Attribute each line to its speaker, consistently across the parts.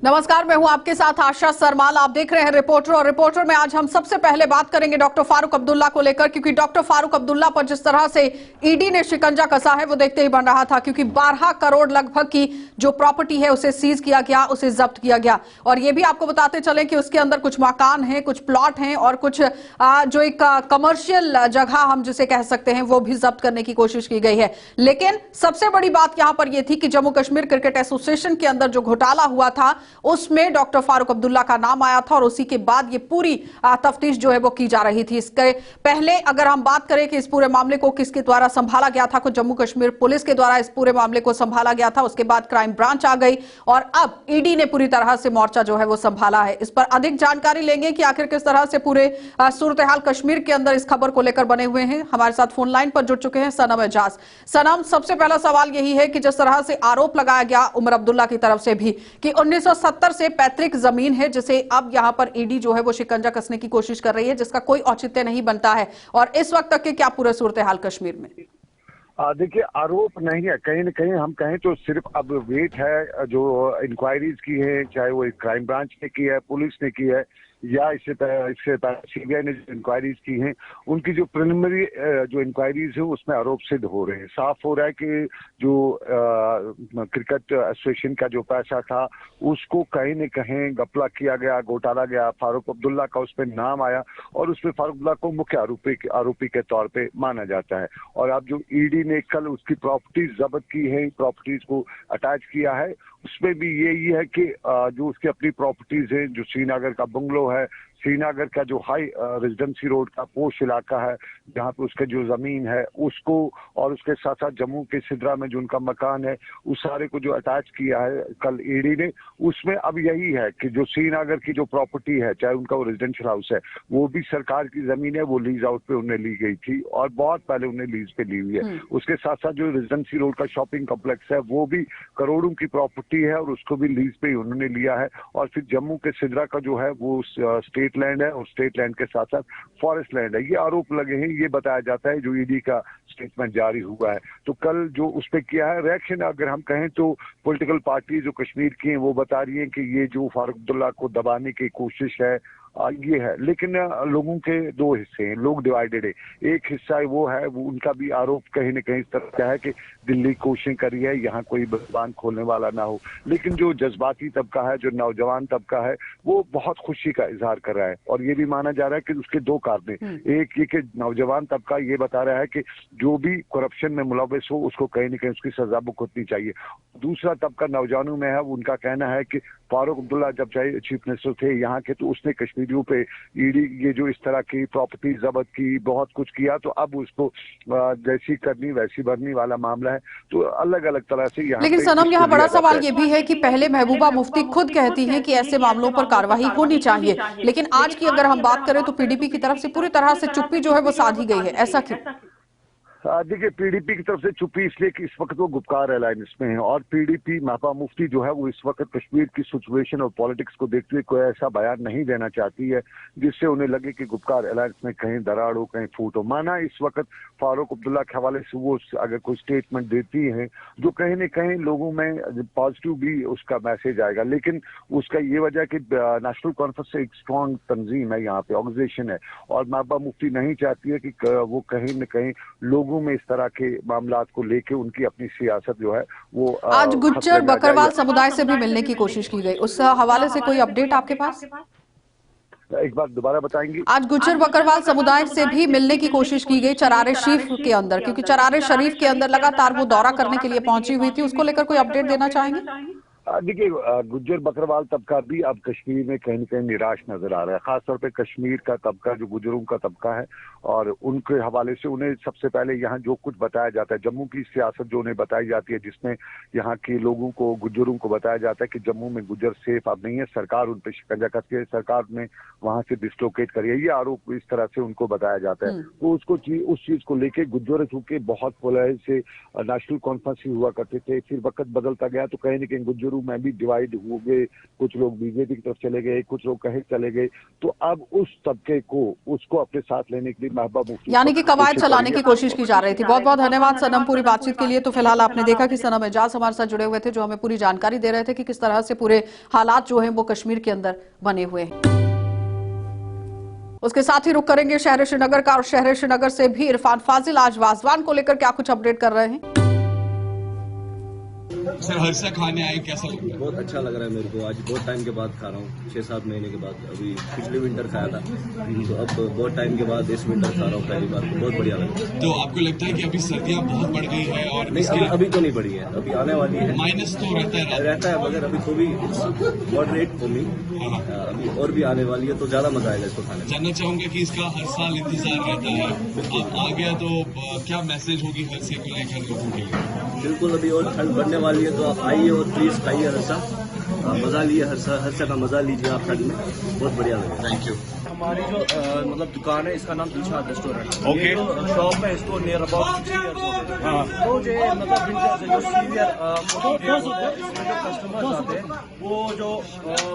Speaker 1: नमस्कार, मैं हूं आपके साथ आशा सरमाल। आप देख रहे हैं रिपोर्टर, और रिपोर्टर में आज हम सबसे पहले बात करेंगे डॉक्टर फारूक अब्दुल्ला को लेकर, क्योंकि डॉक्टर फारूक अब्दुल्ला पर जिस तरह से ईडी ने शिकंजा कसा है वो देखते ही बन रहा था, क्योंकि 12 करोड़ लगभग की जो प्रॉपर्टी है उसे सीज किया गया, उसे जब्त किया गया। और ये भी आपको बताते चले कि उसके अंदर कुछ मकान हैं, कुछ प्लॉट हैं और कुछ जो एक कमर्शियल जगह हम जिसे कह सकते हैं वो भी जब्त करने की कोशिश की गई है। लेकिन सबसे बड़ी बात यहां पर यह थी कि जम्मू कश्मीर क्रिकेट एसोसिएशन के अंदर जो घोटाला हुआ था उसमें डॉक्टर फारूक अब्दुल्ला का नाम आया था, और उसी के बाद ये पूरी तफ्तीश जो है वो की जा रही थी। इसके पहले अगर हम बात करें कि इस पूरे मामले को किसके द्वारा संभाला गया था, तो जम्मू कश्मीर पुलिस के द्वारा इस पूरे मामले को संभाला गया था। उसके बाद क्राइम ब्रांच आ गई और अब ईडी ने पूरी तरह से मोर्चा जो है वो संभाला है। इस पर अधिक जानकारी लेंगे कि आखिर किस तरह से पूरे सूरत हाल कश्मीर के अंदर इस खबर को लेकर बने हुए हैं। हमारे साथ फोन लाइन पर जुड़ चुके हैं सनम एजाज। सनम, सबसे पहला सवाल यही है कि जिस तरह से आरोप लगाया गया उमर अब्दुल्ला की तरफ से भी कि 1970 से पैतृक जमीन है जिसे अब यहां पर ईडी जो है वो शिकंजा कसने की कोशिश कर रही है, जिसका कोई औचित्य नहीं बनता है, और इस वक्त तक के क्या पूरे सूरत हाल कश्मीर में?
Speaker 2: देखिए, आरोप नहीं है, कहीं न कहीं हम कहें तो सिर्फ अब वेट है जो इंक्वायरीज की है, चाहे वो क्राइम ब्रांच ने की है, पुलिस ने की है, या इससे सीबीआई ने जो इंक्वायरीज की हैं, उनकी जो प्रिलिमिनरी जो इंक्वायरीज है उसमें आरोप सिद्ध हो रहे हैं। साफ हो रहा है कि जो क्रिकेट एसोसिएशन का जो पैसा था उसको कहीं न कहीं घपला किया गया, घोटाला गया। फारूक अब्दुल्ला का उसमें नाम आया और उसमें फारूक अब्दुल्ला को मुख्य आरोपी के तौर पे माना जाता है। और अब जो ईडी ने कल उसकी प्रॉपर्टीज जब्त की है, प्रॉपर्टीज को अटैच किया है, उसमें भी यही है कि जो उसकी अपनी प्रॉपर्टीज है, जो श्रीनगर का बंगलो है, श्रीनगर का जो हाई रेजिडेंसी रोड का पोश इलाका है जहाँ पे उसके जो जमीन है उसको, और उसके साथ साथ जम्मू के सिद्रा में जो उनका मकान है, उस सारे को जो अटैच किया है कल ईडी ने, उसमें अब यही है कि जो श्रीनगर की जो प्रॉपर्टी है, चाहे उनका वो रेजिडेंशियल हाउस है, वो भी सरकार की जमीन है, वो लीज आउट पे उन्हें ली गई थी और बहुत पहले उन्हें लीज पे ली हुई है। उसके साथ साथ जो रेजिडेंसी रोड का शॉपिंग कॉम्प्लेक्स है वो भी करोड़ों की प्रॉपर्टी है और उसको भी लीज पे ही उन्होंने लिया है। और फिर जम्मू के सिद्रा का जो है वो स्टेट लैंड है और स्टेट लैंड के साथ साथ फॉरेस्ट लैंड है। ये आरोप लगे हैं, ये बताया जाता है जो ईडी का स्टेटमेंट जारी हुआ है। तो कल जो उस पर किया है रिएक्शन, अगर हम कहें तो पॉलिटिकल पार्टी जो कश्मीर की हैं वो बता रही हैं कि ये जो फारूक अब्दुल्ला को दबाने की कोशिश है ये है। लेकिन लोगों के दो हिस्से हैं, लोग डिवाइडेड है। एक हिस्सा वो है, वो उनका भी आरोप कहीं न कहीं इस तरह का है कि दिल्ली कोशिश करी है यहाँ कोई जुबान खोलने वाला ना हो। लेकिन जो जज्बाती तबका है, जो नौजवान तबका है, वो बहुत खुशी का इजहार कर रहा है। और ये भी माना जा रहा है कि उसके दो कारण हैं। एक ये कि नौजवान तबका ये बता रहा है कि जो भी करप्शन में मुलव्वस हो उसको कहीं न कहीं उसकी सजा भुगतनी चाहिए। दूसरा तबका नौजवानों में है, उनका कहना है कि फारूक अब्दुल्ला जब चाहे चीफ मिनिस्टर थे यहाँ के, तो उसने कश्मीरियों पे ईडी ये जो इस तरह की प्रॉपर्टी जब्त की, बहुत कुछ किया, तो अब उसको जैसी करनी वैसी भरनी वाला मामला है। तो अलग अलग तरह से यहाँ।
Speaker 1: लेकिन सनम, यहाँ बड़ा सवाल ये भी है कि पहले महबूबा मुफ्ती खुद कहती हैं कि ऐसे मामलों पर कार्रवाई होनी चाहिए, लेकिन आज की अगर हम बात करें तो पीडीपी की तरफ से पूरी तरह से चुप्पी जो है वो साधी गई है, ऐसा क्यों?
Speaker 2: देखिए, पीडीपी की तरफ से चुप्पी इसलिए कि इस वक्त वो गुपकार अलायंस में है और पीडीपी महबूबा मुफ्ती जो है वो इस वक्त कश्मीर की सिचुएशन और पॉलिटिक्स को देखते हुए कोई ऐसा बयान नहीं देना चाहती है जिससे उन्हें लगे कि गुपकार अलायंस में कहीं दरार हो, कहीं फूट हो। माना इस वक्त फारूक अब्दुल्ला के हवाले से वो अगर कोई स्टेटमेंट देती है जो कहीं न कहीं लोगों में पॉजिटिव भी उसका मैसेज आएगा, लेकिन उसका ये वजह कि नेशनल कॉन्फ्रेंस से एक स्ट्रॉन्ग तंजीम है, यहाँ पे ऑर्गेनाइजेशन है, और महबूबा मुफ्ती नहीं चाहती है कि वो कहीं न कहीं लोगों में इस तरह के मामलात को लेके उनकी अपनी सियासत जो है वो
Speaker 1: आज गुज्जर बकरवाल समुदाय से भी मिलने की कोशिश की गई, उस हवाले से कोई अपडेट आपके पास?
Speaker 2: एक बार दोबारा बताएंगी?
Speaker 1: आज गुज्जर बकरवाल समुदाय से भी मिलने की कोशिश की गई चरारे शरीफ के अंदर, क्योंकि चरारे शरीफ के अंदर लगातार वो दौरा करने के लिए पहुंची हुई थी, उसको लेकर कोई अपडेट देना चाहेंगे?
Speaker 2: देखिए, गुज्जर बकरवाल तबका भी अब कश्मीर में कहीं न कहीं निराश नजर आ रहा है, खासतौर पे कश्मीर का तबका जो गुज्जरों का तबका है, और उनके हवाले से उन्हें सबसे पहले यहाँ जो कुछ बताया जाता है, जम्मू की सियासत जो उन्हें बताई जाती है, जिसमें यहाँ के लोगों को, गुज्जरों को बताया जाता है कि जम्मू में गुज्जर सेफ अब नहीं है, सरकार उन पर शिकंजा कसती है, सरकार ने वहां से डिसलोकेट करी है, ये आरोप इस तरह से उनको बताया जाता है। तो उस चीज को लेके गुज्जर चूंकि बहुत से नेशनल कॉन्फ्रेंस हुआ करते थे, फिर वक्त बदलता गया तो कहीं न कहीं गुज्जरों शुरू में भी डिवाइड हो गए, कुछ लोग बीजेपी की तरफ चले गए, कुछ लोग कहीं चले गए, तो अब उस तबके को उसको अपने साथ लेने के लिए महबूबा मुफ्ती
Speaker 1: यानी कि कवायद चलाने की कोशिश की जा रही थी। बहुत बहुत धन्यवाद सनम पूरी बातचीत के लिए। तो फिलहाल आपने देखा कि सनम एजाज हमारे साथ जुड़े हुए थे, जो हमें पूरी जानकारी दे रहे थे कि किस तरह से पूरे हालात जो हैं वो कश्मीर के अंदर बने हुए हैं। उसके साथ ही रुक करेंगे शहर श्रीनगर का, और शहर श्रीनगर से भी इरफान फाजिल आज वाजवान को लेकर क्या कुछ अपडेट कर रहे हैं।
Speaker 3: सर हर्षा खाने आए, कैसा लग रहा है?
Speaker 4: बहुत अच्छा लग रहा है मेरे को। आज बहुत टाइम के बाद खा रहा हूँ, 6-7 महीने के बाद। अभी पिछले विंटर खाया था, तो अब बहुत टाइम के बाद इस विंटर खा रहा हूँ पहली बार, तो बहुत बढ़िया लग रहा है।
Speaker 3: तो आपको लगता है कि अभी सर्दियाँ बहुत बढ़ गई है? और
Speaker 4: नहीं, अभी तो नहीं बढ़ी है, अभी आने वाली है।
Speaker 3: माइनस तो रहता है
Speaker 4: मगर अभी तो भी मॉडरेट फॉर मी। अभी और भी आने वाली है, तो ज्यादा मजा आएगा इसको खाने में।
Speaker 3: जानना चाहूंगा कि इसका हर साल इंतजार रहता है, अब आ गया तो क्या मैसेज होगी हर्षे को लेकर लोगों के लिए?
Speaker 4: बिल्कुल, अभी और ठंड बढ़ने वाली है, तो आप आइए और प्लीज खाइए हर्षा, मजा लिए हर्षा का मजा लीजिए आप ठंड में, बहुत बढ़िया लगेगा।
Speaker 3: Thank you.
Speaker 5: हमारी जो मतलब दुकान है, इसका नाम दिलशाद रेस्टोरेंट है।
Speaker 3: Okay.
Speaker 5: ये जो शॉप है, इसको नियर अबाउट 6 years हो गए। तो जो मतलब विंटर से जो सीवियर इसमें जो कस्टमर्स आते हैं, वो जो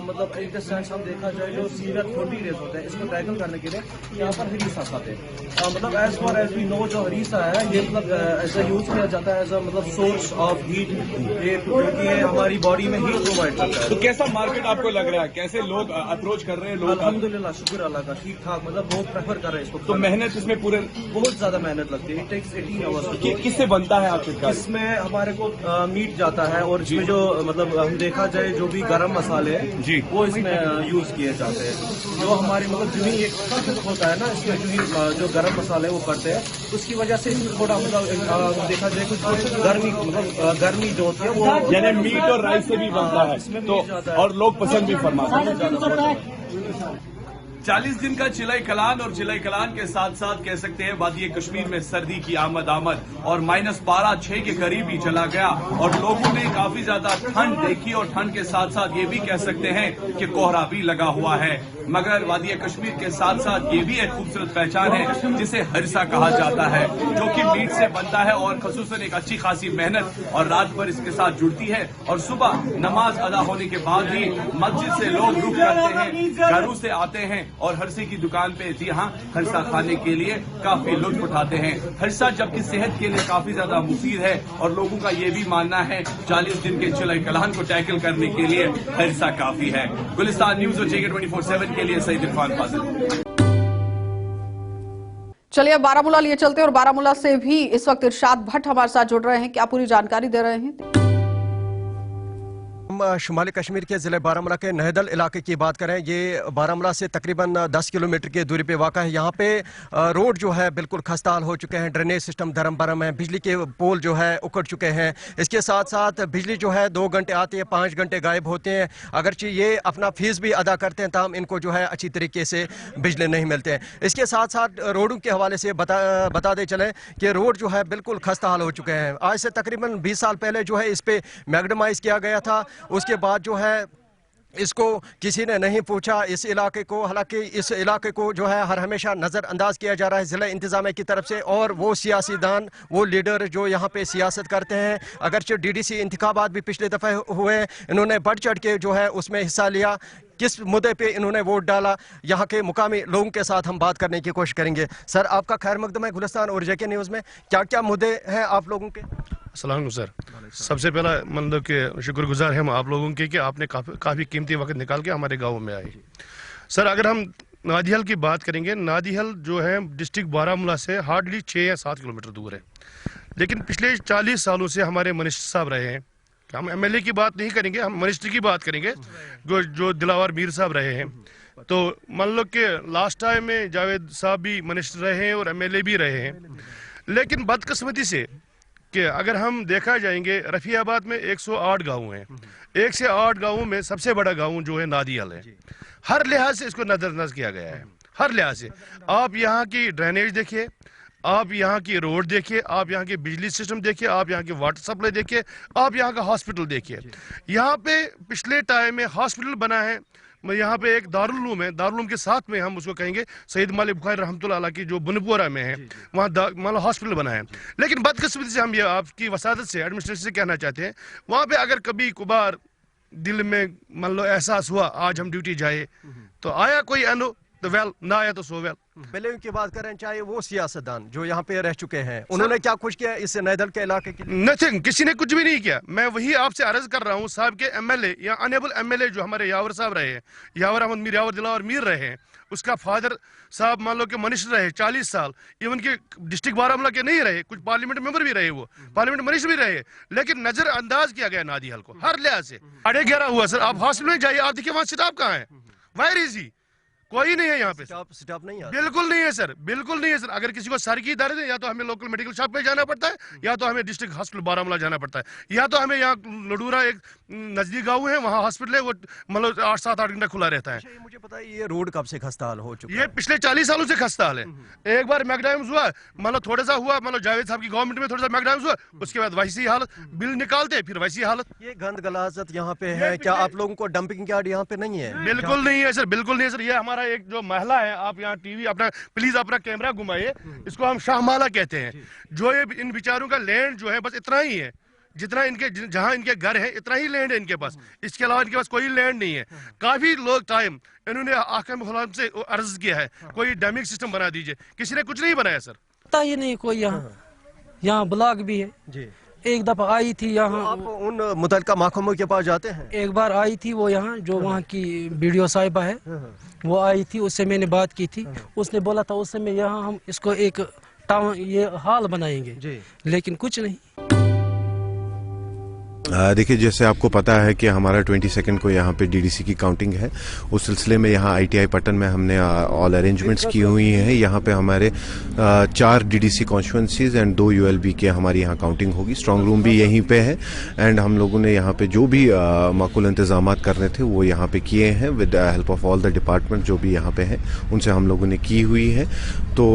Speaker 5: मतलब एक सेंस हम देखा जाए, जो सीवियर 40 डेज होते हैं, इसको टैकल करने के लिए यहाँ पर हरीसा खाते हैं। मतलब as far as we know, जो हरीसा है ये मतलब एज ए यूज किया जाता है एज अ मतलब सोर्स ऑफ हीट, ये क्योंकि ये हमारी बॉडी में हीट प्रोवाइड करता है।
Speaker 3: तो कैसा मार्केट आपको लग रहा है, कैसे लोग अप्रोच कर रहे हैं? लोग
Speaker 5: अल्हम्दुलिल्लाह, शुक्र अल्लाह का, ठीक ठाक, मतलब बहुत प्रेफर कर रहे हैं इसको।
Speaker 3: तो मेहनत इसमें पूरे
Speaker 5: बहुत ज्यादा मेहनत लगती है। It takes 18 hours.
Speaker 3: किससे बनता है आखिरकार?
Speaker 5: इसमें हमारे को मीट जाता है, और इसमें जो मतलब हम देखा जाए जो भी गरम मसाले हैं जी, वो इसमें यूज किए जाते हैं। जो हमारे मतलब जो ही एक होता है ना, इसमें जो ही जो गरम मसाले वो पड़ते हैं, उसकी वजह से इसमें थोड़ा मतलब देखा जाए कुछ गर्मी, मतलब गर्मी जो होती है वो,
Speaker 3: यानी मीट और राइस से भी बनता है, तो और लोग पसंद भी फरमाते हैं। 40 दिन का चिलई कलान, और चिलई कलान के साथ साथ कह सकते हैं वादी कश्मीर में सर्दी की आमद और -12-6 के करीब ही चला गया, और लोगों ने काफी ज्यादा ठंड देखी, और ठंड के साथ साथ ये भी कह सकते हैं कि कोहरा भी लगा हुआ है। मगर वादी कश्मीर के साथ साथ ये भी एक खूबसूरत पहचान है जिसे हरसा कहा जाता है, जो कि मीट से बनता है, और खसूसन एक अच्छी खासी मेहनत और रात भर इसके साथ जुड़ती है, और सुबह नमाज अदा होने के बाद ही मस्जिद से लोग रुख करते हैं, घरों से आते हैं और हरसे की दुकान पे यहाँ हरसा खाने के लिए काफी लुत्फ उठाते हैं। हरसा जबकि सेहत के लिए काफी ज्यादा मुफीद है, और लोगों का ये भी मानना है 40 दिन के चिलई कलान को टैकल करने के लिए हरसा काफी है। गुलिस्तान न्यूज और JK 24/7 के लिए सईद इरफान फाजिल।
Speaker 1: चलिए अब बारामूला लिए चलते हैं, और बारामूला से भी इस वक्त इरशाद भट्ट हमारे साथ जुड़ रहे हैं, क्या पूरी जानकारी दे रहे हैं।
Speaker 6: शुमाली कश्मीर के ज़िले बारामूला के नहदल इलाके की बात करें, ये बारामूला से तकरीबन 10 किलोमीटर की दूरी पे वाक़ा है। यहाँ पे रोड जो है बिल्कुल खस्ताहाल हो चुके हैं, ड्रेनेज सिस्टम धर्म भरम है, बिजली के पोल जो है उखड़ चुके हैं। इसके साथ साथ बिजली जो है 2 घंटे आती है, 5 घंटे गायब होते हैं। अगरचे ये अपना फीस भी अदा करते हैं, ताहम इनको जो है अच्छी तरीके से बिजली नहीं मिलते हैं। इसके साथ साथ रोडों के हवाले से बता दे चलें कि रोड जो है बिल्कुल खस्ताहाल हो चुके हैं। आज से तकरीबन 20 साल पहले जो है इस पर मैग्डमाइज किया गया था, उसके बाद जो है इसको किसी ने नहीं पूछा इस इलाके को। हालांकि इस इलाके को जो है हर हमेशा नज़रअंदाज किया जा रहा है ज़िला इंतज़ामिया की तरफ से, और वो सियासीदान, वो लीडर जो यहाँ पे सियासत करते हैं, अगरचे DDC इंतखाबात भी पिछले दफ़े हुए, इन्होंने बढ़ चढ़ के जो है उसमें हिस्सा लिया। किस मुद्दे पे इन्होंने वोट डाला, यहाँ के मुकामी लोगों के साथ हम बात करने की कोशिश करेंगे। सर, आपका खैर मकदम है गुलिस्तान और JK न्यूज़ में। क्या क्या मुद्दे हैं आप लोगों के?
Speaker 7: अस्सलाम वालेकुम सर। सबसे पहला मतलब कि शुक्रगुजार हैं हम आप लोगों के कि आपने काफ़ी कीमती वक्त निकाल के हमारे गाँव में आए। सर, अगर हम नादिहल की बात करेंगे, नादिहल जो है डिस्ट्रिक्ट बारामूला से हार्डली 6 या 7 किलोमीटर दूर है, लेकिन पिछले 40 सालों से हमारे मिनिस्टर साहब रहे हैं। हम MLA की बात नहीं करेंगे, हम मिनिस्टर की बात करेंगे, जो दिलावर मीर साहब रहे हैं। तो मान लो कि लास्ट टाइम में जावेद साहब भी मिनिस्टर रहे हैं और MLA भी रहे हैं, लेकिन बदकिस्मती से कि अगर हम देखा जाएंगे रफियाबाद में 108 गाँव हैं, 1 से 8 गाँवों में सबसे बड़ा गाँव जो है नादिहल है। हर लिहाज से इसको नजरअंदाज किया गया है, हर लिहाज से। आप यहाँ की ड्रेनेज देखिए, आप यहाँ की रोड देखिए, आप यहाँ के बिजली सिस्टम देखिए, आप यहाँ की वाटर सप्लाई देखिए, आप यहाँ का हॉस्पिटल देखिए। यहाँ पे पिछले टाइम में हॉस्पिटल बना है, यहाँ पे एक दारुल उलूम है, दारुल उलूम के साथ में हम उसको कहेंगे सैयद मालिक बुखारी रहमतुल्लाह अलैह की जो बुनपुरा में है, वहाँ मतलब हॉस्पिटल बना है। लेकिन बदकिस्मती से हम ये आपकी वसादत से, एडमिनिस्ट्रेशन से कहना चाहते हैं, वहाँ पे अगर कभी कभार दिल में मान लो एहसास हुआ आज हम ड्यूटी जाए, तो आया कोई एनो तो वेल, ना आया तो सो वेल।
Speaker 6: पहले की बात करें, चाहे वो सियासतदान जो यहाँ पे रह चुके हैं, उन्होंने क्या कुछ किया इस नैदल के इलाके के लिए?
Speaker 7: नथिंग, किसी ने कुछ भी नहीं किया। मैं वही आपसे अर्ज कर रहा हूँ, साहब के एमएलए या अनेबल एमएलए जो हमारे यावर साहब रहे हैं, यावर अहमद मीर, यावर दिलावर मीर रहे हैं, उसका फादर साहब मान लो कि मिनिस्टर रहे 40 साल, इवन के डिस्ट्रिक्ट बारामूला के नहीं रहे, कुछ पार्लियामेंट मेंबर भी रहे, वो पार्लियामेंट मिनिस्टर भी रहे, लेकिन नजरअंदाज किया गया नादी हल को हर लिहाज से। 11:30 हुआ सर, आप हॉस्पिटल में जाइए, आप देखिए वहाँ स्टाफ कहाँ है, वायर इज ही, कोई नहीं है यहाँ पे।
Speaker 6: स्टाफ नहीं है,
Speaker 7: बिल्कुल नहीं है सर, बिल्कुल नहीं है सर। अगर किसी को सर की दर्द है, या तो हमें लोकल मेडिकल शॉप पे जाना पड़ता है, या तो हमें डिस्ट्रिक्ट हॉस्पिटल बारामूला जाना पड़ता है, या तो हमें यहाँ लडूरा एक नजदीक गाँव है, वहाँ हॉस्पिटल है, वो मतलब 8-7-8 घंटा खुला रहता है।
Speaker 6: मुझे पता है ये रोड कब से खस्ताहाल हो चुका है?
Speaker 7: ये पिछले 40 सालों से खस्ताहाल है। एक बार मैकडायम्स हुआ, मतलब थोड़ा सा हुआ, मतलब जावेद साहब की गवर्नमेंट में थोड़ा सा मैकडायम्स हुआ, उसके बाद वैसी हालत, बिल निकालते फिर वैसी हालत।
Speaker 6: ये गंद गलाजत यहाँ पे है, क्या आप लोगों को डंपिंग यार्ड यहाँ पे नहीं है?
Speaker 7: बिल्कुल नहीं है सर, बिल्कुल नहीं है सर। ये हमारा एक जो महिला है, आप यहाँ टीवी अपना प्लीज अपना कैमरा घुमाइए, इसको हम शाहमाला कहते हैं। जो ये इन बेचारों का लैंड जो है बस इतना ही है, जितना इनके जहां इनके घर है इतना ही लैंड है इनके पास, इसके अलावा इनके पास कोई लैंड नहीं है। काफी लोग टाइम इन्होंने आकम खुलाम से अर्ज किया है, कोई डैमिंग सिस्टम बना दीजिए, किसी ने कुछ नहीं बनाया सर।
Speaker 8: पता ही नहीं कोई यहाँ ब्लॉक भी है जी। एक दफा आई थी यहाँ,
Speaker 6: तो आप उन मुतल्लिका महकमों के पास जाते हैं?
Speaker 8: एक बार आई थी वो यहाँ, जो वहाँ की वीडियो साहिबा है वो आई थी, उससे मैंने बात की थी। उसने बोला था उस समय यहाँ हम इसको एक टाउन ये हॉल बनाएंगे, लेकिन कुछ नहीं।
Speaker 9: देखिए, जैसे आपको पता है कि हमारा 22 को यहाँ पे डीडीसी की काउंटिंग है। उस सिलसिले में यहाँ आईटीआई पटन में हमने ऑल अरेंजमेंट्स की हुई हैं। यहाँ पे हमारे 4 डीडीसी कॉन्स्टिट्यूएंसीज एंड 2 यूएलबी के हमारी यहाँ काउंटिंग होगी। स्ट्रांग रूम भी यहीं पे है एंड हम लोगों ने यहाँ पे जो भी माकूल इंतजाम करने थे वो यहाँ पे किए हैं with help of all the department जो भी यहाँ पे हैं, उनसे हम लोगों ने की हुई है। तो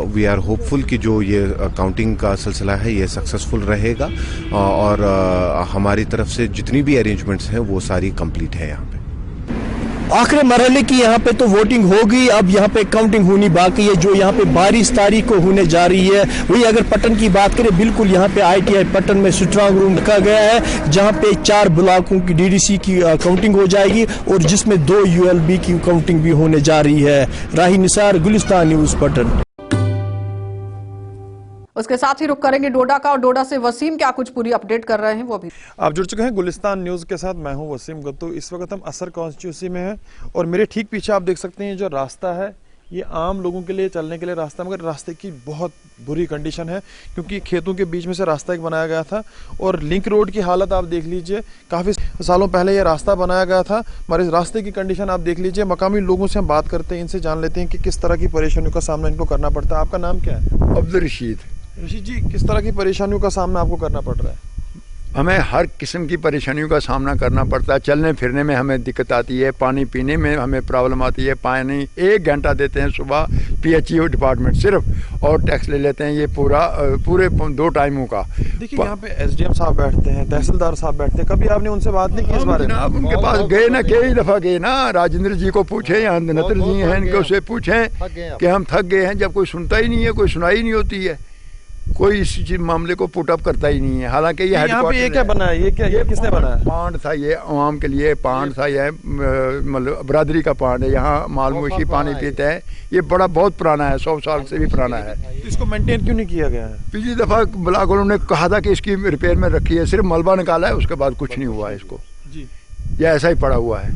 Speaker 9: वी आर होपफुल कि जो ये काउंटिंग का सिलसिला है ये सक्सेसफुल रहेगा और हमारी तरफ से जितनी भी अरेंजमेंट्स हैं वो सारी कंप्लीट है यहाँ पे।
Speaker 10: आखिरी मरहले की यहाँ पे तो वोटिंग होगी, अब यहाँ पे काउंटिंग होनी बाकी है, जो यहाँ पे 22 तारीख को होने जा रही है। वही अगर पटन की बात करें, बिल्कुल यहाँ पे आईटीआई पटन में स्ट्रांग रूम रखा गया है, जहाँ पे 4 ब्लॉकों की डीडीसी की काउंटिंग हो जाएगी और जिसमें 2 यूएलबी की काउंटिंग भी होने जा रही है। राही निसार, गुलिस्तान न्यूज, पटन।
Speaker 1: उसके साथ ही रुक करेंगे डोडा का, और डोडा से वसीम क्या कुछ पूरी अपडेट कर रहे हैं वो भी।
Speaker 11: आप जुड़ चुके हैं गुलिस्तान न्यूज़ के साथ, मैं हूं वसीम गत्तू। इस वक्त हम असर कॉन्स्टिट्यूंसी में हैं और मेरे ठीक पीछे आप देख सकते हैं जो रास्ता है ये आम लोगों के लिए चलने के लिए रास्ता, मगर रास्ते की बहुत बुरी कंडीशन है क्योंकि खेतों के बीच में से रास्ता एक बनाया गया था और लिंक रोड की हालत आप देख लीजिए, काफ़ी सालों पहले ये रास्ता बनाया गया था, मगर इस रास्ते की कंडीशन आप देख लीजिए। मकामी लोगों से हम बात करते हैं, इनसे जान लेते हैं कि किस तरह की परेशानियों का सामना इनको करना पड़ता है। आपका नाम क्या है?
Speaker 12: अब्दुल रशीद।
Speaker 11: रशीद जी, किस तरह की परेशानियों का सामना आपको करना पड़ रहा है?
Speaker 12: हमें हर किस्म की परेशानियों का सामना करना पड़ता है। चलने फिरने में हमें दिक्कत आती है, पानी पीने में हमें प्रॉब्लम आती है। पानी 1 घंटा देते हैं सुबह पीएचईओ डिपार्टमेंट सिर्फ, और टैक्स ले लेते हैं ये पूरे 2 टाइमों का।
Speaker 11: देखिए यहाँ पे एसडीएम साहब बैठते हैं, तहसीलदार साहब बैठते हैं, कभी आपने उनसे बात नहीं की इस बारे में?
Speaker 12: आप उनके पास गए ना, कई दफ़ा गए ना, राजेंद्र जी को पूछे या नतर जी हैं इनके, उससे पूछें कि हम थक गए हैं। जब कोई सुनता ही नहीं है, कोई सुनाई नहीं होती है, कोई इस मामले को पुट अप करता ही नहीं है। हालांकि ये
Speaker 11: ये क्या बना है, ये किसने बनाया?
Speaker 12: पांड था, ये आवाम के लिए पांड था, ये मतलब बरादरी का पांड है, यहाँ माल मवेशी पानी पीते हैं। ये बहुत पुराना है, 100 साल से भी पुराना है।
Speaker 11: तो इसको मेंटेन क्यों नहीं किया गया है?
Speaker 12: पिछली दफा ब्लॉक वालों ने कहा था कि इसकी रिपेयर में रखी है, सिर्फ मलबा निकाला है, उसके बाद कुछ नहीं हुआ है इसको जी, ये ऐसा ही पड़ा हुआ है।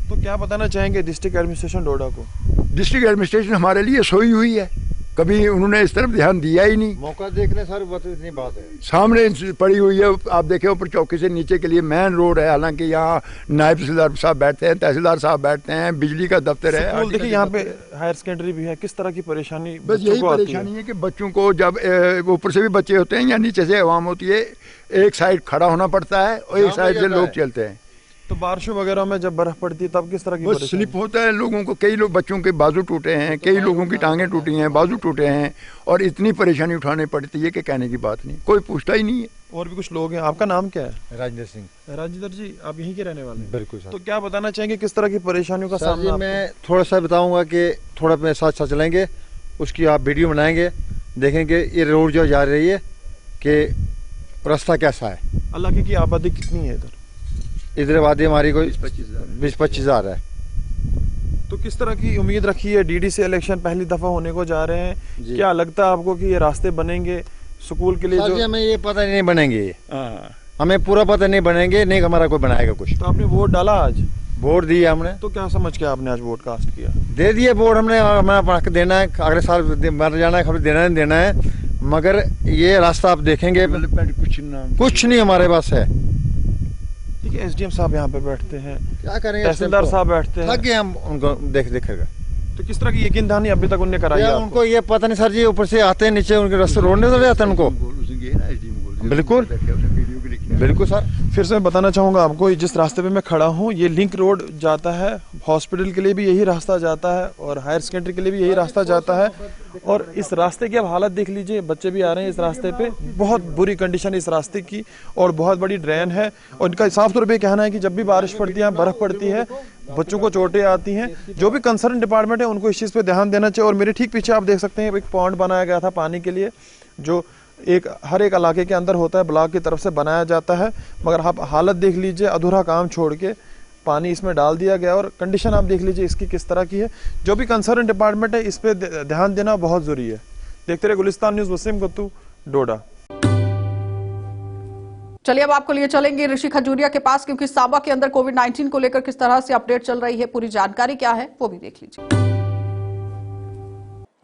Speaker 11: तो क्या बताना चाहेंगे डिस्ट्रिक्ट एडमिनिस्ट्रेशन डोडा को?
Speaker 12: डिस्ट्रिक्ट एडमिनिस्ट्रेशन हमारे लिए सोई हुई है, कभी उन्होंने इस तरफ ध्यान दिया ही नहीं।
Speaker 13: मौका देखने सर, बस इतनी बात है,
Speaker 12: सामने पड़ी हुई है। आप देखें ऊपर चौकी से नीचे के लिए मेन रोड है, हालांकि यहाँ नायब तहसीलदार साहब बैठते हैं, तहसीलदार साहब बैठते हैं, बिजली का दफ्तर है।
Speaker 11: देखिए यहाँ पे हायर सेकेंडरी भी है, किस तरह की परेशानी?
Speaker 12: बस यही परेशानी है कि बच्चों को जब ऊपर से भी बच्चे होते हैं या नीचे से आवाम होती है, एक साइड खड़ा होना पड़ता है और एक साइड से लोग चलते हैं।
Speaker 11: तो बारिशों वगैरह में जब बर्फ पड़ती है तब किस तरह की
Speaker 12: स्लिप होता है लोगों को। कई लोग बच्चों के बाजू टूटे हैं, कई लोगों की टांगें टूटी हैं, बाजू टूटे हैं, और इतनी परेशानी उठानी पड़ती है कि कहने की बात नहीं, कोई पूछता ही नहीं है।
Speaker 11: और भी कुछ लोग हैं। आपका नाम क्या है?
Speaker 13: राजेंद्र सिंह।
Speaker 11: राजेंद्र जी, आप यहीं के रहने वाले हैं?
Speaker 13: बिल्कुल सर।
Speaker 11: तो क्या बताना चाहेंगे किस तरह की परेशानियों का सामना?
Speaker 13: मैं थोड़ा सा बताऊंगा कि थोड़ा अपने साथ साथ चलेंगे, उसकी आप वीडियो बनाएंगे, देखेंगे ये रोड जो जा रही है कि रास्ता कैसा है।
Speaker 11: इलाके की आबादी कितनी है इधर?
Speaker 13: इधर वादी हमारी कोई 20-25 हज़ार है।
Speaker 11: तो किस तरह की उम्मीद रखी है? डीडीसी इलेक्शन पहली दफा होने को जा रहे हैं, क्या लगता है आपको कि ये रास्ते बनेंगे स्कूल के लिए? जो
Speaker 13: हमें ये पता नहीं बनेंगे, हमें पूरा पता नहीं बनेंगे, नहीं हमारा कोई बनाएगा कुछ।
Speaker 11: तो आपने वोट डाला आज?
Speaker 13: वोट दिया हमने।
Speaker 11: तो क्या समझ के आपने आज वोट कास्ट किया?
Speaker 13: दे दिए वोट हमने, हमें अपना हक देना है, अगले साल मर जाना है, खबर देना नहीं देना है, मगर ये रास्ता आप देखेंगे कुछ नहीं हमारे पास है।
Speaker 11: ठीक है, एसडीएम साहब यहाँ पे बैठते हैं,
Speaker 13: क्या करेंगे,
Speaker 11: तहसीलदार साहब बैठते हैं,
Speaker 13: थक गए हम उनको देख कर।
Speaker 11: तो किस तरह की यकीन दहानी अभी तक उनने कराई है?
Speaker 13: उनको ये पता नहीं सर जी, ऊपर से आते हैं नीचे उनके रास्ते रोड नजर आते हैं उनको। बिल्कुल बिल्कुल सर।
Speaker 11: फिर से मैं बताना चाहूँगा आपको, जिस रास्ते पे मैं खड़ा हूँ ये लिंक रोड जाता है, हॉस्पिटल के लिए भी यही रास्ता जाता है और हायर सेकेंडरी के लिए भी यही रास्ता जाता है। और इस रास्ते की आप हालत देख लीजिए, बच्चे भी आ रहे हैं इस रास्ते पे, बहुत बुरी कंडीशन है इस रास्ते की और बहुत बड़ी ड्रेन है। और इनका साफ तौर पे कहना है कि जब भी बारिश पड़ती है, बर्फ पड़ती है, बच्चों को चोटें आती हैं। जो भी कंसर्न डिपार्टमेंट है उनको इस चीज़ पे ध्यान देना चाहिए। और मेरे ठीक पीछे आप देख सकते हैं एक पॉन्ड बनाया गया था पानी के लिए, जो हर एक इलाके के अंदर होता है, ब्लॉक की तरफ से बनाया जाता है, मगर आप हालत देख लीजिए, अधूरा काम छोड़ के पानी इसमें डाल दिया गया और कंडीशन आप देख लीजिए इसकी किस तरह की है। जो भी कंसर्न डिपार्टमेंट है इस पे ध्यान देना बहुत जरूरी है। देखते रहे गुलिस्तान न्यूज़, वसीम गत्तू, डोडा।
Speaker 1: चलिए अब आपको लिए चलेंगे ऋषि खजूरिया के पास, क्योंकि सांबा के अंदर कोविड-19 को लेकर किस तरह से अपडेट चल रही है, पूरी जानकारी क्या है वो भी देख लीजिए।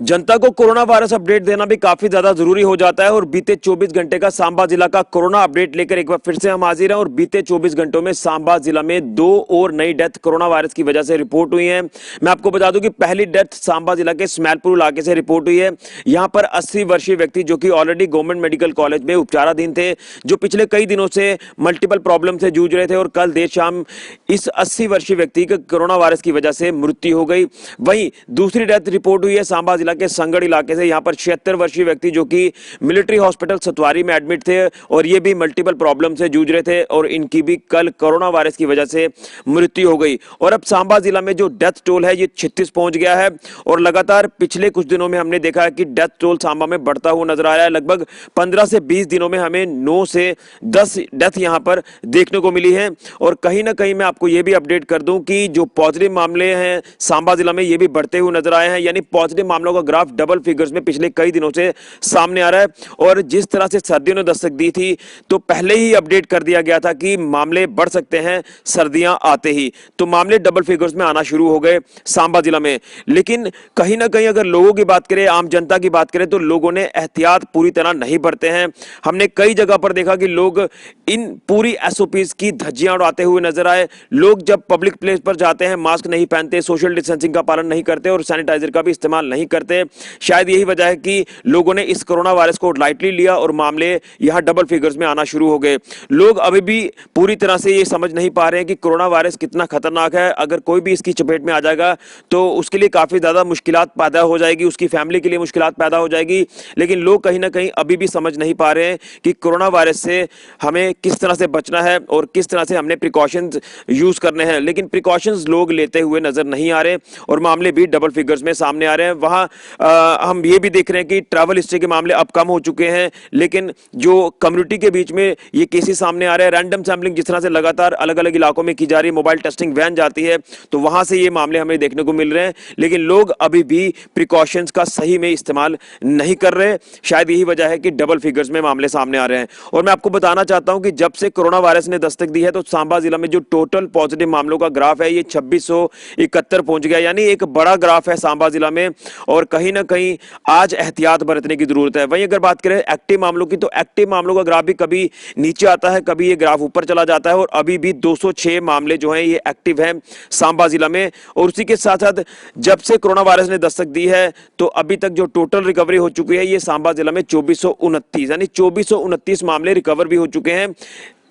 Speaker 14: जनता को कोरोना वायरस अपडेट देना भी काफी ज्यादा जरूरी हो जाता है और बीते 24 घंटे का सांबा जिला का कोरोना अपडेट लेकर एक बार फिर से हम हाजिर हैं। और बीते 24 घंटों में सांबा जिला में 2 और नई डेथ कोरोना वायरस की वजह से रिपोर्ट हुई है। मैं आपको बता दूं कि पहली डेथ सांबा जिला के स्मैलपुर इलाके से रिपोर्ट हुई है। यहां पर 80 वर्षीय व्यक्ति जो कि ऑलरेडी गवर्नमेंट मेडिकल कॉलेज में उपचाराधीन थे, जो पिछले कई दिनों से मल्टीपल प्रॉब्लम से जूझ रहे थे और कल देर शाम इस 80 वर्षीय व्यक्ति की कोरोना वायरस की वजह से मृत्यु हो गई। वहीं दूसरी डेथ रिपोर्ट हुई है सांबा जिला के संगड़ इलाके से। यहां पर 76 वर्षीय व्यक्ति जो कि मिलिट्री हॉस्पिटल सतवारी में एडमिट थे और ये भी मल्टीपल प्रॉब्लम से जूझ रहे थे और इनकी भी कल कोरोना वायरस की वजह से मृत्यु हो गई। और अब सांबा जिला में जो डेथ टोल है ये 36 पहुंच गया है और लगातार पिछले कुछ दिनों में हमने देखा है कि डेथ टोल सांबा में बढ़ता हुआ नजर आ रहा है। लगभग 15 से 20 दिनों में हमें 9 से 10 डेथ यहां पर देखने को मिली है। और कहीं ना कहीं मैं आपको यह भी अपडेट कर दूं कि जो पॉजिटिव मामले हैं सांबा जिला में ये भी बढ़ते हुए नजर आए हैं, यानी पॉजिटिव मामलों का ग्राफ डबल फिगर्स में पिछले कई दिनों से सामने आ रहा है। और जिस तरह से सर्दियों ने दस्तक दी थी तो पहले ही अपडेट कर दिया गया था कि मामले बढ़ सकते हैं सर्दियां आते ही, तो मामले डबल फिगर्स में आना शुरू हो गए सांबा जिला में। लेकिन कहीं ना कहीं अगर लोगों की बात करें, आम जनता की बात करें, तो लोगों ने एहतियात पूरी तरह नहीं बरते हैं। हमने कई जगह पर देखा कि लोग इन पूरी एसओपीज की धज्जियां उड़ाते हुए नजर आए। लोग जब पब्लिक प्लेस पर जाते हैं मास्क नहीं पहनते, सोशल डिस्टेंसिंग का पालन नहीं करते और सैनिटाइजर का भी इस्तेमाल नहीं करते। शायद यही वजह है कि लोगों ने इस कोरोना वायरस को लाइटली लिया और मामले यहां डबल फिगर्स में आना शुरू हो गए। लोग अभी भी पूरी तरह से ये समझ नहीं पा रहे हैं कि कोरोना वायरस कितना खतरनाक है। अगर कोई भी इसकी चपेट में आ जाएगा तो उसके लिए काफी ज्यादा मुश्किलात पैदा हो जाएगी, उसकी फैमिली के लिए मुश्किलात पैदा हो जाएगी। लेकिन लोग कहीं ना कहीं अभी भी समझ नहीं पा रहे हैं कि कोरोना वायरस से हमें किस तरह से बचना है और किस तरह से हमने प्रिकॉशंस यूज करने हैं। लेकिन प्रिकॉशंस लोग लेते हुए नजर नहीं आ रहे और मामले भी डबल फिगर्स में सामने आ रहे हैं। वहां हम ये भी देख रहे हैं कि ट्रैवल हिस्ट्री के मामले अब कम हो चुके हैं, लेकिन जो कम्युनिटी के बीच में ये केसेस सामने आ रहे हैं, रैंडम सैंपलिंग जिस तरह से लगातार अलग अलग इलाकों में की जा रही है, मोबाइल टेस्टिंग वैन जाती है, तो वहां से ये मामले हमें देखने को मिल रहे हैं। लेकिन लोग अभी भी प्रिकॉशंस का सही में इस्तेमाल नहीं कर रहे। शायद यही वजह है कि डबल फिगर्स में मामले सामने आ रहे हैं। और मैं आपको बताना चाहता हूं कि जब से कोरोना वायरस ने दस्तक दी है तो सांबा जिला में जो टोटल पॉजिटिव मामलों का ग्राफ है ये 2671 पहुंच गया, यानी एक बड़ा ग्राफ है सांबा जिला में। और कहीं ना कहीं आज एहतियात बरतने की जरूरत है। वहीं अगर बात करें एक्टिव मामलों की, तो एक्टिव मामलों का ग्राफ भी कभी नीचे आता है, कभी ये ग्राफ ऊपर चला जाता है और अभी भी 206 मामले जो हैं ये एक्टिव हैं सांबा जिला में। और उसी के साथ साथ जब से कोरोना वायरस ने दस्तक दी है तो अभी तक जो टोटल रिकवरी हो चुकी है ये सांबा जिला में 2429, यानी 2429 मामले रिकवर भी हो चुके हैं।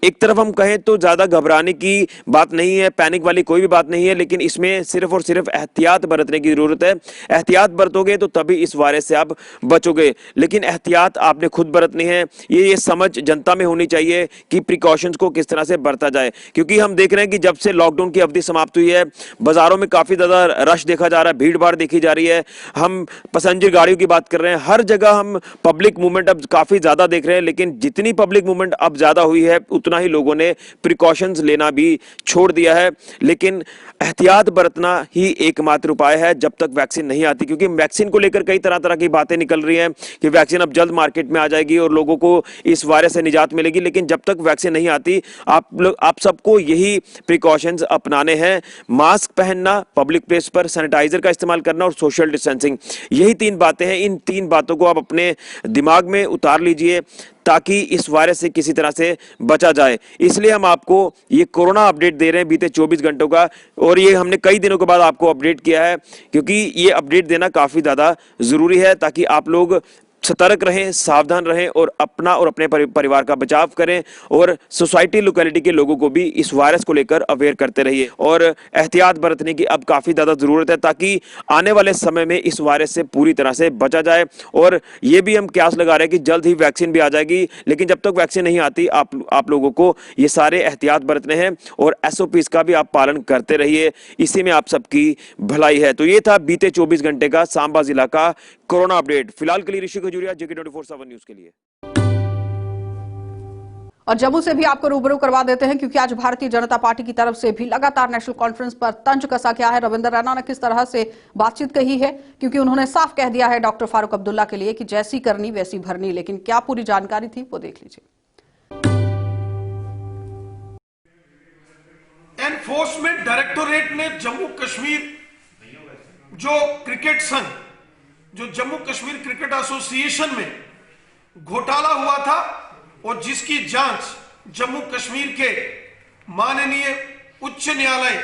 Speaker 14: एक तरफ हम कहें तो ज्यादा घबराने की बात नहीं है, पैनिक वाली कोई भी बात नहीं है, लेकिन इसमें सिर्फ और सिर्फ एहतियात बरतने की जरूरत है। एहतियात बरतोगे तो तभी इस वायरस से आप बचोगे, लेकिन एहतियात आपने खुद बरतनी है। ये समझ जनता में होनी चाहिए कि प्रिकॉशंस को किस तरह से बरता जाए, क्योंकि हम देख रहे हैं कि जब से लॉकडाउन की अवधि समाप्त हुई है बाजारों में काफी ज्यादा रश देखा जा रहा है, भीड़ भाड़ देखी जा रही है। हम पैसेंजर गाड़ियों की बात कर रहे हैं, हर जगह हम पब्लिक मूवमेंट अब काफी ज्यादा देख रहे हैं, लेकिन जितनी पब्लिक मूवमेंट अब ज्यादा हुई है उतना ही लोगों ने प्रिकॉशंस लेना भी छोड़ दिया है। लेकिन एहतियात बरतना ही एकमात्र उपाय है जब तक वैक्सीन नहीं आती, क्योंकि वैक्सीन को लेकर कई तरह की बातें निकल रही हैं कि वैक्सीन अब जल्द मार्केट में आ जाएगी और लोगों को इस वायरस से निजात मिलेगी। लेकिन जब तक वैक्सीन नहीं आती, आप सबको यही प्रिकॉशंस अपनाने हैं। मास्क पहनना, पब्लिक प्लेस पर सैनिटाइजर का इस्तेमाल करना और सोशल डिस्टेंसिंग, यही 3 बातें हैं। इन 3 बातों को आप अपने दिमाग में उतार लीजिए ताकि इस वायरस से किसी तरह से बचा जाए। इसलिए हम आपको ये कोरोना अपडेट दे रहे हैं बीते 24 घंटों का, और ये हमने कई दिनों के बाद आपको अपडेट किया है क्योंकि ये अपडेट देना काफी ज्यादा जरूरी है ताकि आप लोग सतर्क रहें, सावधान रहें और अपना और अपने परिवार का बचाव करें और सोसाइटी लोकेलिटी के लोगों को भी इस वायरस को लेकर अवेयर करते रहिए। और एहतियात बरतने की अब काफी ज्यादा जरूरत है ताकि आने वाले समय में इस वायरस से पूरी तरह से बचा जाए। और ये भी हम क्यास लगा रहे हैं कि जल्द ही वैक्सीन भी आ जाएगी, लेकिन जब तक वैक्सीन नहीं आती आप लोगों को ये सारे एहतियात बरतने हैं और SOPs का भी आप पालन करते रहिए। इसी में आप सबकी भलाई है। तो ये था बीते 24 घंटे का सांबा जिला का कोरोना अपडेट। फिलहाल के लिए ऋषि खजूरिया, JK24/7 न्यूज के लिए।
Speaker 1: और जम्मू से भी आपको रूबरू करवा देते हैं क्योंकि आज भारतीय जनता पार्टी की तरफ से भी लगातार नेशनल कॉन्फ्रेंस पर तंज कसा गया है। रविंद्र रैना ने किस तरह से बातचीत कही है, क्योंकि उन्होंने साफ कह दिया है डॉक्टर फारूक अब्दुल्ला के लिए कि जैसी करनी वैसी भरनी। लेकिन क्या पूरी जानकारी थी वो देख लीजिए।
Speaker 15: एनफोर्समेंट डायरेक्टोरेट ने जम्मू कश्मीर जो क्रिकेट संघ, जो जम्मू कश्मीर क्रिकेट एसोसिएशन में घोटाला हुआ था और जिसकी जांच जम्मू कश्मीर के माननीय उच्च न्यायालय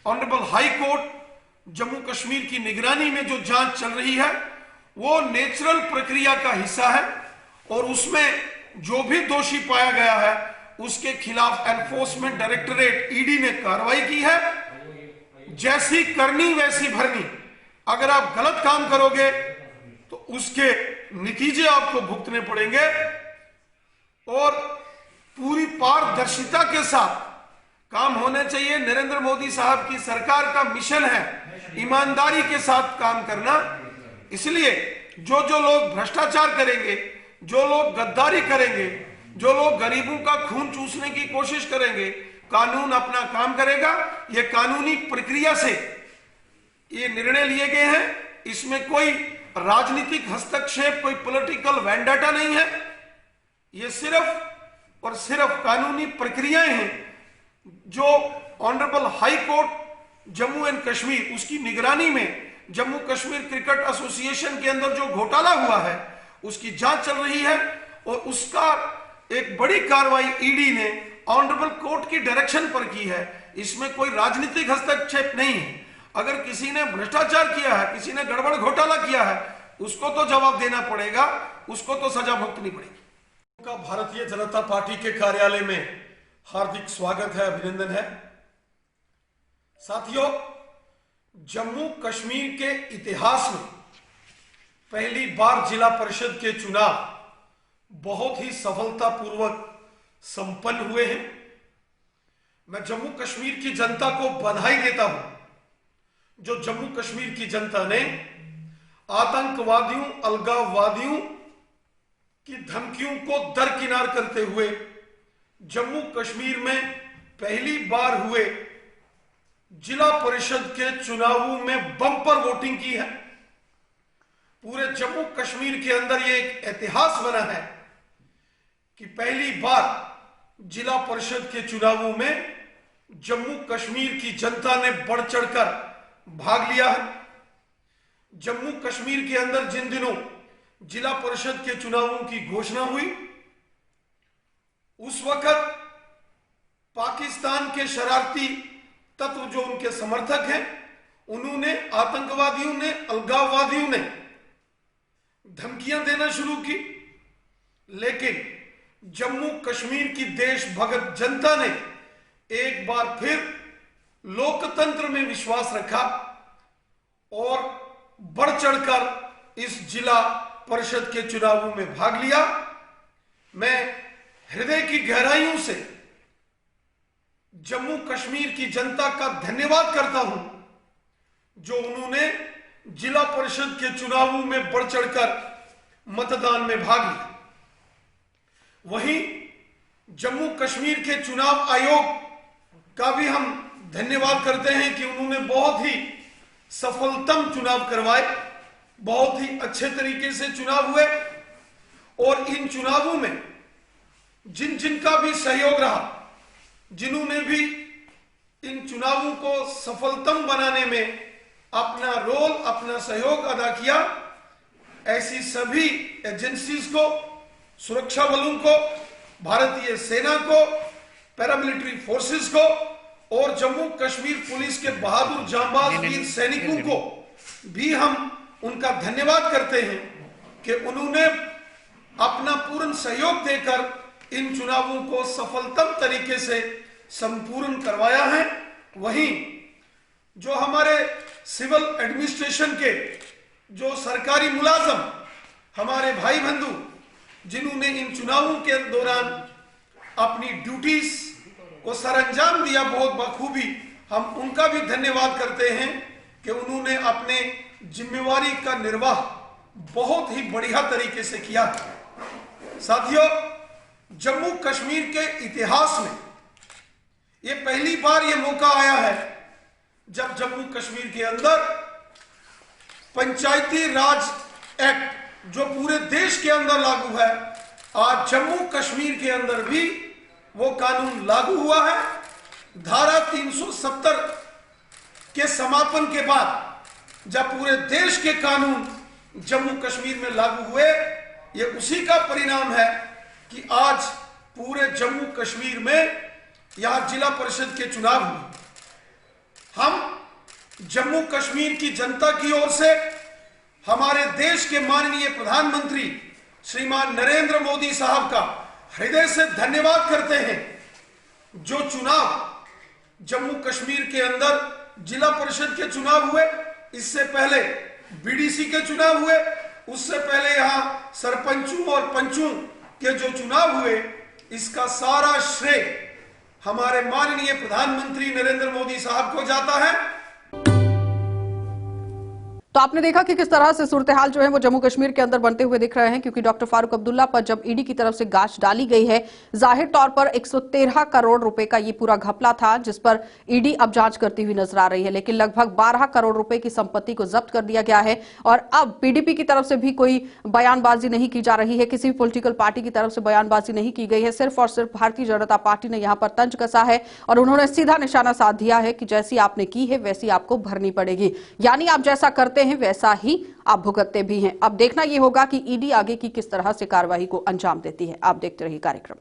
Speaker 15: honourable high court Jammu Kashmir की निगरानी में जो जांच चल रही है वो नेचुरल प्रक्रिया का हिस्सा है और उसमें जो भी दोषी पाया गया है उसके खिलाफ एनफोर्समेंट डायरेक्टोरेट ED ने कार्रवाई की है। जैसी करनी वैसी भरनी। अगर आप गलत काम करोगे तो उसके नतीजे आपको भुगतने पड़ेंगे और पूरी पारदर्शिता के साथ काम होने चाहिए। नरेंद्र मोदी साहब की सरकार का मिशन है ईमानदारी के साथ काम करना। इसलिए जो लोग भ्रष्टाचार करेंगे, जो लोग गद्दारी करेंगे, जो लोग गरीबों का खून चूसने की कोशिश करेंगे, कानून अपना काम करेगा। ये कानूनी प्रक्रिया से ये निर्णय लिए गए हैं, इसमें कोई राजनीतिक हस्तक्षेप, कोई पॉलिटिकल वेंडाटा नहीं है। ये सिर्फ और सिर्फ कानूनी प्रक्रियाएं हैं जो honourable high court Jammu and Kashmir उसकी निगरानी में जम्मू कश्मीर क्रिकेट एसोसिएशन के अंदर जो घोटाला हुआ है उसकी जांच चल रही है और उसका एक बड़ी कार्रवाई ED ने ऑनरेबल कोर्ट की डायरेक्शन पर की है। इसमें कोई राजनीतिक हस्तक्षेप नहीं है। अगर किसी ने भ्रष्टाचार किया है, किसी ने गड़बड़ घोटाला किया है, उसको तो जवाब देना पड़ेगा, उसको तो सजा भुगतनी पड़ेगी। का भारतीय जनता पार्टी के कार्यालय में हार्दिक स्वागत है, अभिनंदन है। साथियों, जम्मू कश्मीर के इतिहास में पहली बार जिला परिषद के चुनाव बहुत ही सफलतापूर्वक संपन्न हुए हैं। मैं जम्मू कश्मीर की जनता को बधाई देता हूं, जो जम्मू कश्मीर की जनता ने आतंकवादियों, अलगाववादियों की धमकियों को दरकिनार करते हुए जम्मू कश्मीर में पहली बार हुए जिला परिषद के चुनावों में बम्पर वोटिंग की है। पूरे जम्मू कश्मीर के अंदर यह एक इतिहास बना है कि पहली बार जिला परिषद के चुनावों में जम्मू कश्मीर की जनता ने बढ़ चढ़कर भाग लिया है। जम्मू कश्मीर के अंदर जिन दिनों जिला परिषद के चुनावों की घोषणा हुई, उस वक्त पाकिस्तान के शरारती तत्व जो उनके समर्थक हैं, उन्होंने, आतंकवादियों ने, अलगाववादियों ने धमकियां देना शुरू की। लेकिन जम्मू कश्मीर की देशभक्त जनता ने एक बार फिर लोकतंत्र में विश्वास रखा और बढ़ चढ़कर इस जिला परिषद के चुनावों में भाग लिया। मैं हृदय की गहराइयों से जम्मू कश्मीर की जनता का धन्यवाद करता हूं, जो उन्होंने जिला परिषद के चुनावों में बढ़ चढ़कर मतदान में भाग लिया। वहीं जम्मू कश्मीर के चुनाव आयोग का भी हम धन्यवाद करते हैं कि उन्होंने बहुत ही सफलतम चुनाव करवाए, बहुत ही अच्छे तरीके से चुनाव हुए और इन चुनावों में जिनका भी सहयोग रहा, जिन्होंने भी इन चुनावों को सफलतम बनाने में अपना रोल, अपना सहयोग अदा किया, ऐसी सभी एजेंसीज को, सुरक्षा बलों को, भारतीय सेना को, पैरामिलिट्री फोर्सेस को और जम्मू कश्मीर पुलिस के बहादुर जांबाज वीर सैनिकों को भी हम उनका धन्यवाद करते हैं कि उन्होंने अपना पूर्ण सहयोग देकर इन चुनावों को सफलतम तरीके से संपूर्ण करवाया है। वहीं जो हमारे सिविल एडमिनिस्ट्रेशन के जो सरकारी मुलाजम, हमारे भाई बंधु जिन्होंने इन चुनावों के दौरान अपनी ड्यूटीज को सरअंजाम दिया बहुत बखूबी, हम उनका भी धन्यवाद करते हैं कि उन्होंने अपने जिम्मेवारी का निर्वाह बहुत ही बढ़िया तरीके से किया। साथियों, जम्मू कश्मीर के इतिहास में ये पहली बार ये मौका आया है जब जम्मू कश्मीर के अंदर पंचायती राज एक्ट जो पूरे देश के अंदर लागू है, आज जम्मू कश्मीर के अंदर भी वो कानून लागू हुआ है। धारा 370 के समापन के बाद जब पूरे देश के कानून जम्मू कश्मीर में लागू हुए, ये उसी का परिणाम है कि आज पूरे जम्मू कश्मीर में यहां जिला परिषद के चुनाव हुए। हम जम्मू कश्मीर की जनता की ओर से हमारे देश के माननीय प्रधानमंत्री श्रीमान नरेंद्र मोदी साहब का हृदय से धन्यवाद करते हैं। जो चुनाव जम्मू कश्मीर के अंदर जिला परिषद के चुनाव हुए, इससे पहले बीडीसी के चुनाव हुए, उससे पहले यहां सरपंचों और पंचों के जो चुनाव हुए, इसका सारा श्रेय हमारे माननीय प्रधानमंत्री नरेंद्र मोदी साहब को जाता है।
Speaker 1: तो आपने देखा कि किस तरह से सूरत हाल जो है वो जम्मू कश्मीर के अंदर बनते हुए दिख रहे हैं, क्योंकि डॉक्टर फारूक अब्दुल्ला पर जब ईडी की तरफ से गाज डाली गई है, जाहिर तौर पर 113 करोड़ रुपए का ये पूरा घपला था जिस पर ईडी अब जांच करती हुई नजर आ रही है। लेकिन लगभग 12 करोड़ रुपए की संपत्ति को जब्त कर दिया गया है और अब पीडीपी की तरफ से भी कोई बयानबाजी नहीं की जा रही है, किसी भी पॉलिटिकल पार्टी की तरफ से बयानबाजी नहीं की गई है। सिर्फ और सिर्फ भारतीय जनता पार्टी ने यहां पर तंज कसा है और उन्होंने सीधा निशाना साध दिया है कि जैसी आपने की है वैसी आपको भरनी पड़ेगी, यानी आप जैसा करते हैं वैसा ही आप भुगतते भी हैं। अब देखना यह होगा कि ईडी आगे की किस तरह से कार्रवाई को अंजाम देती है। आप देखते रहिए कार्यक्रम।